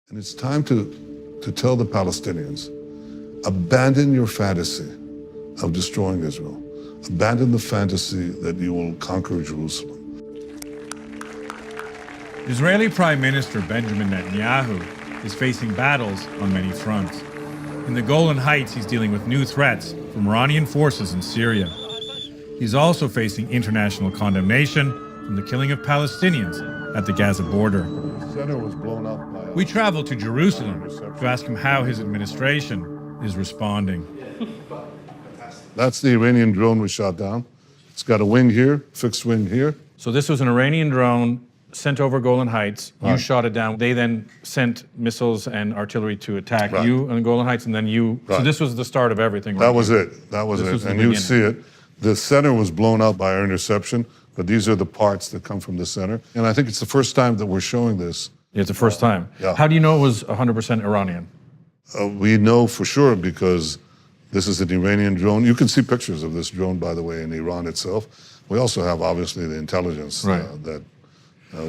And it's time to tell the Palestinians, abandon your fantasy of destroying Israel. Abandon the fantasy that you will conquer Jerusalem. Israeli Prime Minister Benjamin Netanyahu is facing battles on many fronts. In the Golan Heights, he's dealing with new threats from Iranian forces in Syria. He's also facing international condemnation from the killing of Palestinians at the Gaza border. The center was blown up by We traveled to Jerusalem to ask him how his administration is responding. That's the Iranian drone we shot down. It's got a wing here, fixed wing here. So this was an Iranian drone sent over Golan Heights. You Right. shot it down. They then sent missiles and artillery to attack Right. you on Golan Heights, and then you. So Right. this was the start of everything. That was it. That was This it. was the And you beginning. see it. The center was blown up by our interception, but these are the parts that come from the center. And I think it's the first time that we're showing this. It's the first time. Yeah. How do you know it was 100% Iranian? We know for sure because this is an Iranian drone. You can see pictures of this drone, by the way, in Iran itself. We also have, obviously, the intelligence Right. that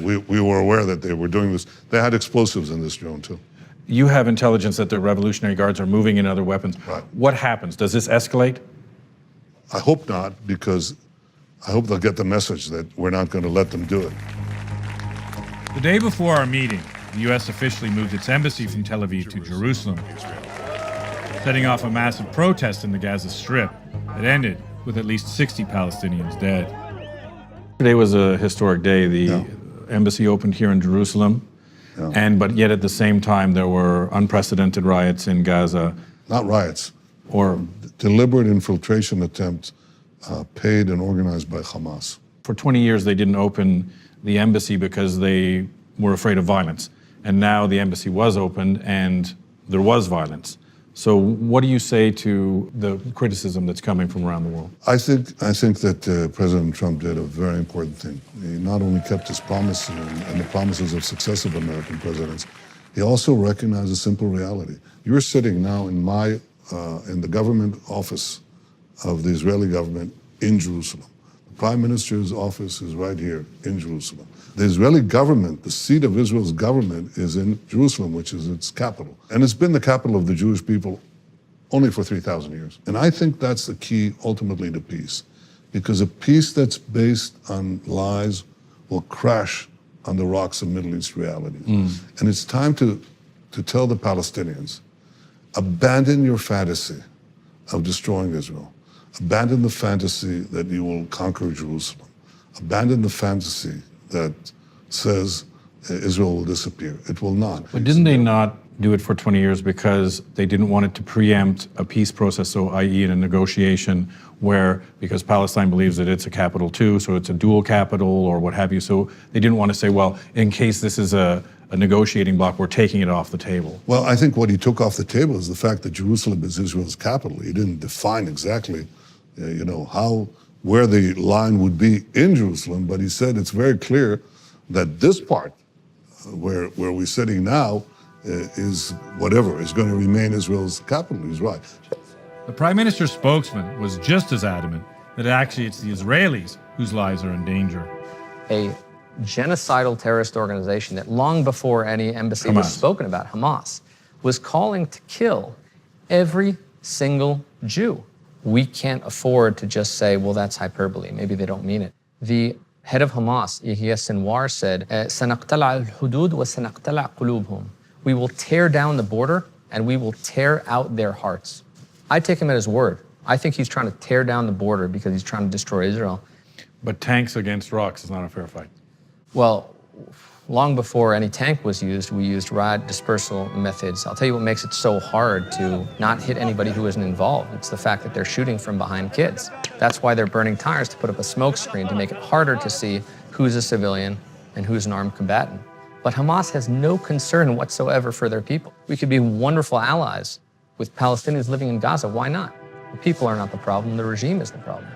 we were aware that they were doing this. They had explosives in this drone, too. You have intelligence that the Revolutionary Guards are moving in other weapons. Right. What happens? Does this escalate? I hope not, because I hope they'll get the message that we're not going to let them do it. The day before our meeting, the U.S. officially moved its embassy from Tel Aviv to Jerusalem, setting off a massive protest in the Gaza Strip that ended with at least 60 Palestinians dead. Today was a historic day. The embassy opened here in Jerusalem, but yet at the same time there were unprecedented riots in Gaza. Not riots. Or Deliberate infiltration attempt paid and organized by Hamas. for 20 years they didn't open the embassy because they were afraid of violence. And now the embassy was opened and there was violence. So what do you say to the criticism that's coming from around the world? I think that President Trump did a very important thing. He not only kept his promise and the promises of successive American presidents, he also recognized a simple reality. You're sitting now in the government office of the Israeli government in Jerusalem. The Prime Minister's office is right here in Jerusalem. The Israeli government, the seat of Israel's government, is in Jerusalem, which is its capital. And it's been the capital of the Jewish people only for 3,000 years. And I think that's the key ultimately to peace, because a peace that's based on lies will crash on the rocks of Middle East reality. And it's time to tell the Palestinians, abandon your fantasy of destroying Israel. Abandon the fantasy that you will conquer Jerusalem. Abandon the fantasy that says Israel will disappear. It will not. But didn't they not do it for 20 years because they didn't want it to preempt a peace process, so i.e. in a negotiation where, because Palestine believes that it's a capital too, so it's a dual capital or what have you, so they didn't want to say, well, in case this is a negotiating block, we're taking it off the table. Well, I think what he took off the table is the fact that Jerusalem is Israel's capital. He didn't define exactly, where the line would be in Jerusalem, but he said it's very clear that this part, where we're sitting now, is whatever, is going to remain Israel's capital. He's right. The Prime Minister's spokesman was just as adamant that actually it's the Israelis whose lives are in danger. A genocidal terrorist organization that long before any embassy was Hamas. spoken about, Hamas, was calling to kill every single Jew. We can't afford to just say, well, that's hyperbole. Maybe they don't mean it. The head of Hamas, Yahya Sinwar, said, "سنقتلع الحدود وسنقتلع قلوبهم." We will tear down the border and we will tear out their hearts. I take him at his word. I think he's trying to tear down the border because he's trying to destroy Israel. But tanks against rocks is not a fair fight. Well, long before any tank was used, we used riot dispersal methods. I'll tell you what makes it so hard to not hit anybody who isn't involved. It's the fact that they're shooting from behind kids. That's why they're burning tires, to put up a smoke screen to make it harder to see who's a civilian and who's an armed combatant. But Hamas has no concern whatsoever for their people. We could be wonderful allies with Palestinians living in Gaza. Why not? The people are not the problem. The regime is the problem.